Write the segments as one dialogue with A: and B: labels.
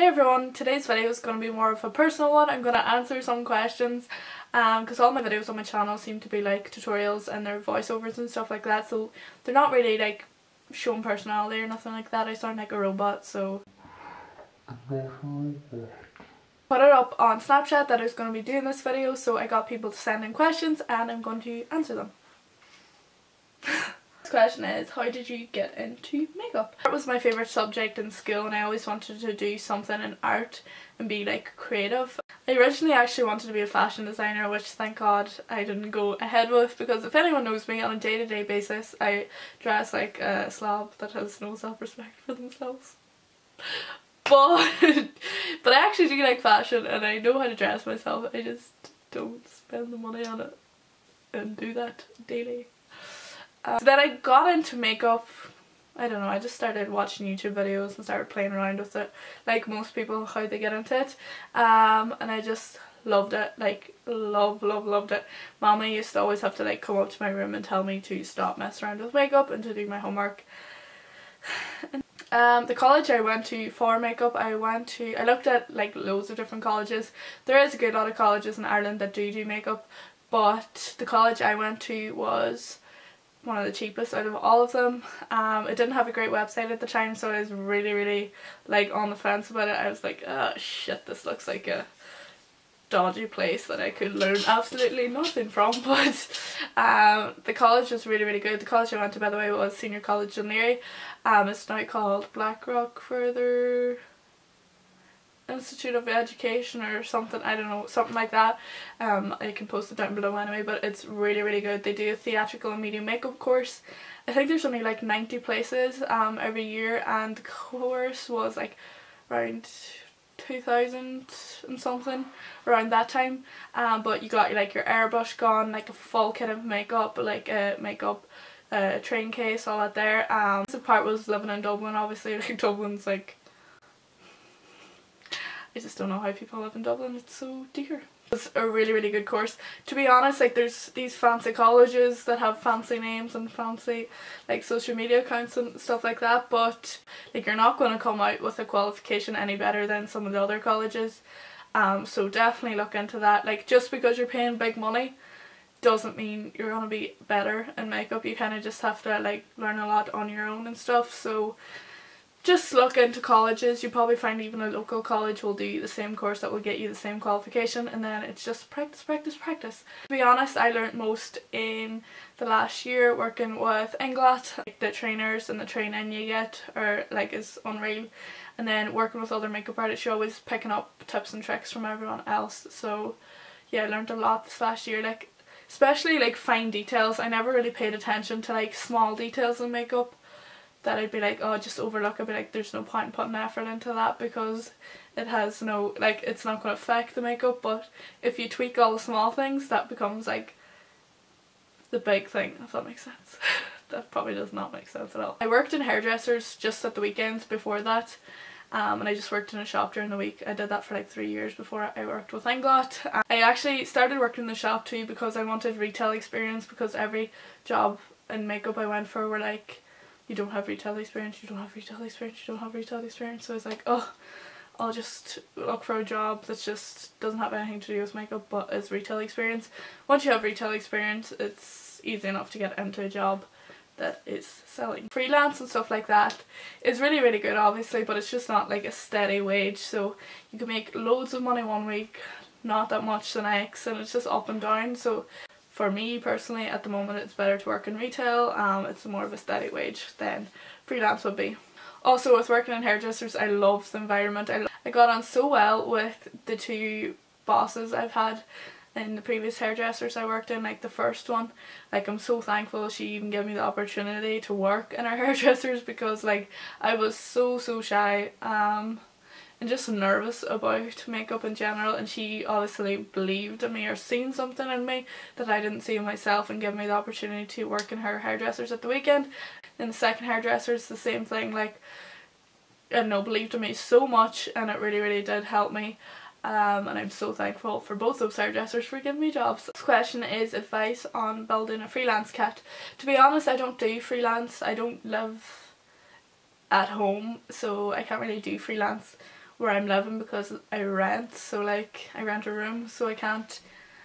A: everyone, today's video is going to be more of a personal one. I'm going to answer some questions because all my videos on my channel seem to be like tutorials and they're voiceovers and stuff like that, so they're not really like showing personality or nothing like that. I sound like a robot, so put it up on Snapchat that I was going to be doing this video, so I got people to send in questions and I'm going to answer them. This question is, how did you get into makeup? Art was my favourite subject in school and I always wanted to do something in art and be like creative. I originally actually wanted to be a fashion designer, which thank God I didn't go ahead with, because if anyone knows me, on a day-to-day basis I dress like a slob that has no self-respect for themselves. But I actually do like fashion and I know how to dress myself. I just don't spend the money on it and do that daily. So then I got into makeup, I don't know, I just started watching YouTube videos and started playing around with it, like most people how they get into it, and I just loved it, like loved it. Mama used to always have to like come up to my room and tell me to stop messing around with makeup and to do my homework. The college I went to for makeup, I looked at like loads of different colleges. There is a good lot of colleges in Ireland that do makeup, but the college I went to was one of the cheapest out of all of them. It didn't have a great website at the time, so I was really like on the fence about it. I was like, oh shit, this looks like a dodgy place that I could learn absolutely nothing from. But the college was really good. The college I went to, by the way, was Senior College in Leary. It's now called Blackrock Further Institute of Education or something, I don't know, something like that. I can post it down below anyway, but it's really good. They do a theatrical and media makeup course. I think there's only like 90 places every year, and the course was like around 2000 and something, around that time. But you got like your airbrush gun, like a full kit of makeup, like a makeup train case, all that there. The part was living in Dublin, obviously. Like Dublin's like, I just don't know how people live in Dublin, it's so dear. It's a really good course. To be honest, like there's these fancy colleges that have fancy names and fancy like social media accounts and stuff like that, but like you're not going to come out with a qualification any better than some of the other colleges. So definitely look into that. Like just because you're paying big money doesn't mean you're going to be better in makeup. You kind of just have to like learn a lot on your own and stuff, so just look into colleges. You probably find even a local college will do the same course that will get you the same qualification, and then it's just practice. To be honest, I learnt most in the last year working with Inglot. Like the trainers and the training you get are like is unreal, and then working with other makeup artists, you're always picking up tips and tricks from everyone else. So yeah, I learnt a lot this last year, like especially like fine details. I never really paid attention to like small details in makeup that I'd be like, oh, just overlook. I'd be like, there's no point in putting effort into that because it has no, like, it's not going to affect the makeup. But if you tweak all the small things, that becomes like the big thing, if that makes sense. That probably does not make sense at all. I worked in hairdressers just at the weekends before that, and I just worked in a shop during the week. I did that for like 3 years before I worked with Inglot. I actually started working in the shop too because I wanted retail experience, because every job in makeup I went for were like, you don't have retail experience, you don't have retail experience, you don't have retail experience. So I was like, oh, I'll just look for a job that just doesn't have anything to do with makeup but is retail experience. Once you have retail experience, it's easy enough to get into a job that is selling. Freelance and stuff like that is really good obviously, but it's just not like a steady wage. So you can make loads of money one week, not that much the next, and it's just up and down. So for me personally, at the moment, it's better to work in retail. It's more of a steady wage than freelance would be. Also, with working in hairdressers, I love the environment. I got on so well with the two bosses I've had in the previous hairdressers I worked in. Like the first one, like I'm so thankful she even gave me the opportunity to work in our hairdressers, because like I was so shy and just nervous about makeup in general, and she obviously believed in me or seen something in me that I didn't see in myself and gave me the opportunity to work in her hairdressers at the weekend. In the second hairdressers, the same thing, like, I don't know, believed in me so much, and it really did help me. And I'm so thankful for both those hairdressers for giving me jobs. This question is advice on building a freelance kit. To be honest, I don't do freelance. I don't live at home, so I can't really do freelance where I'm living because I rent, so like I rent a room, so I can't,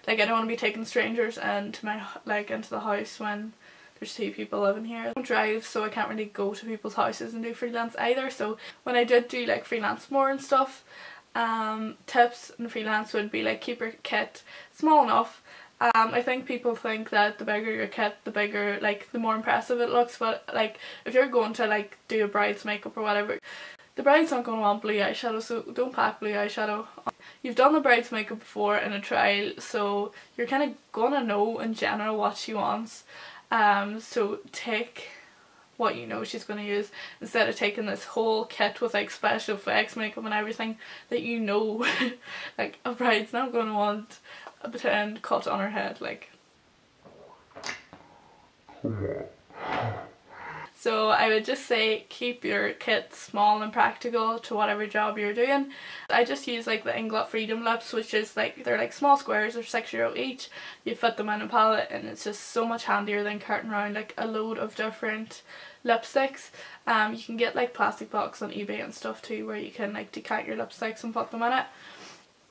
A: like I don't want to be taking strangers into my, like into the house when there's 2 people living here. I don't drive, so I can't really go to people's houses and do freelance either. So when I did do like freelance more and stuff, tips and freelance would be like keep your kit small enough. I think people think that the bigger your kit, the bigger, like the more impressive it looks, but like if you're going to like do a bride's makeup or whatever, the bride's not going to want blue eyeshadow, so don't pack blue eyeshadow. You've done the bride's makeup before in a trial, so you're kind of gonna know in general what she wants. So take what you know she's going to use instead of taking this whole kit with like special effects, makeup and everything that you know like a bride's not going to want a pretend cut on her head, like. So I would just say keep your kit small and practical to whatever job you're doing. I just use like the Inglot Freedom lips, which is like, they're like small squares, they're €6 each. You fit them in a palette and it's just so much handier than carting around like a load of different lipsticks. You can get like plastic box on eBay and stuff too, where you can like decant your lipsticks and put them in it.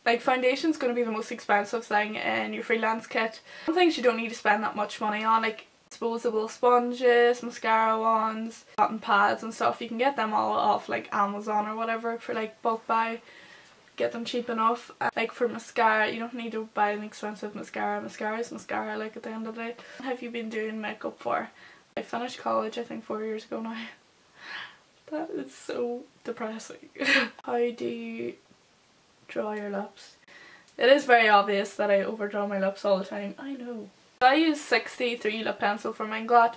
A: Like foundation's going to be the most expensive thing in your freelance kit. Some things you don't need to spend that much money on, like disposable sponges, mascara wands, cotton pads and stuff. You can get them all off like Amazon or whatever for like bulk buy. Get them cheap enough. Like for mascara, you don't need to buy an expensive mascara. Mascara is mascara, like at the end of the day. What have you been doing makeup for? I finished college I think 4 years ago now. That is so depressing. How do you draw your lips? It is very obvious that I overdraw my lips all the time. I know. I use 63 lip pencil from Inglot,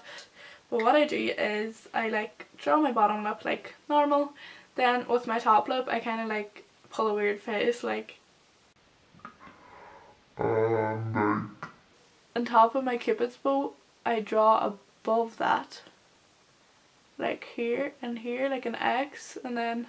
A: but what I do is I like draw my bottom lip like normal, then with my top lip I kind of like pull a weird face like on top of my cupid's bow. I draw above that, like here and here, like an X, and then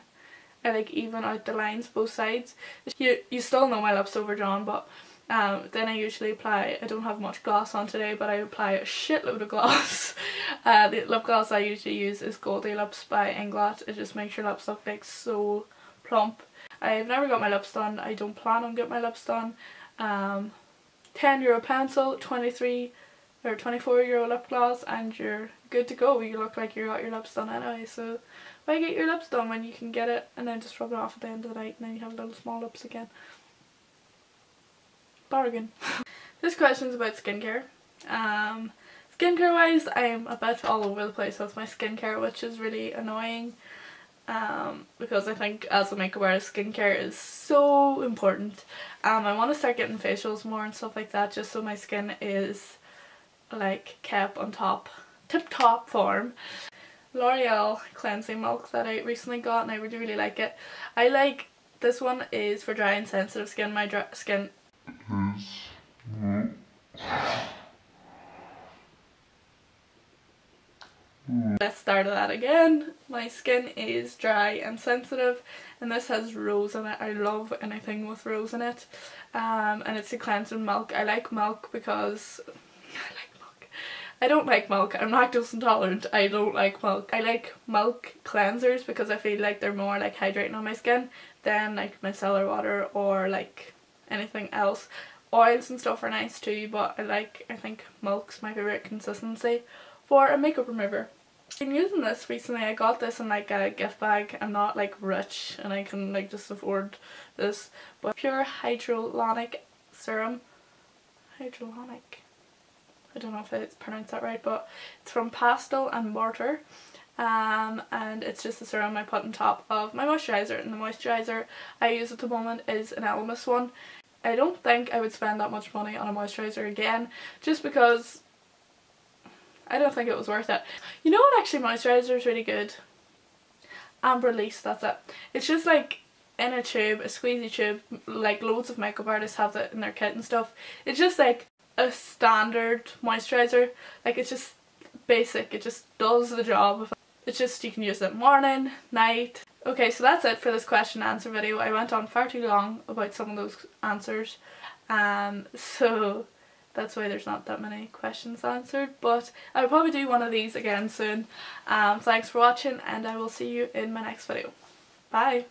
A: I like even out the lines both sides. You still know my lips overdrawn, but then I usually apply, I don't have much gloss on today, but I apply a shitload of gloss. The lip gloss I usually use is Goldie Lips by Inglot. It just makes your lips look like so plump. I've never got my lips done. I don't plan on getting my lips done. €10 pencil, 23 or €24 lip gloss, and you're good to go. You look like you got your lips done anyway, so why get your lips done when you can get it and then just rub it off at the end of the night and then you have little small lips again. Bargain. This question is about skincare. Skincare wise, I'm a bit all over the place with my skincare, which is really annoying, because I think as a makeup artist skincare is so important. I want to start getting facials more and stuff like that, just so my skin is like kept on top, tip top form. L'Oreal cleansing milk that I recently got and I really like it. I like, this one is for dry and sensitive skin. My dry skin Let's start that again. My skin is dry and sensitive and this has rose in it. I love anything with rose in it. And it's a cleansing milk. I like milk because I don't like milk. I'm lactose intolerant. I don't like milk. I like milk cleansers because I feel like they're more like hydrating on my skin than like micellar water or like anything else. Oils and stuff are nice too, but I think milk's my favourite consistency for a makeup remover. I've been using this recently. I got this in like a gift bag. I'm not like rich and I can like just afford this, but pure hyaluronic serum. Hyaluronic. I don't know if it's pronounced that right, but it's from Pastel and Mortar. And it's just a serum I put on top of my moisturiser, and the moisturiser I use at the moment is an Elemis one. I don't think I would spend that much money on a moisturiser again, just because I don't think it was worth it. You know what actually moisturiser is really good? Amber Release, that's it. It's just like in a tube, a squeezy tube, like loads of makeup artists have that in their kit and stuff. It's just like a standard moisturiser, like it's just basic, it just does the job. It's just, you can use it morning, night. Okay, so that's it for this question and answer video. I went on far too long about some of those answers, so that's why there's not that many questions answered, but I'll probably do one of these again soon. Thanks for watching and I will see you in my next video. Bye!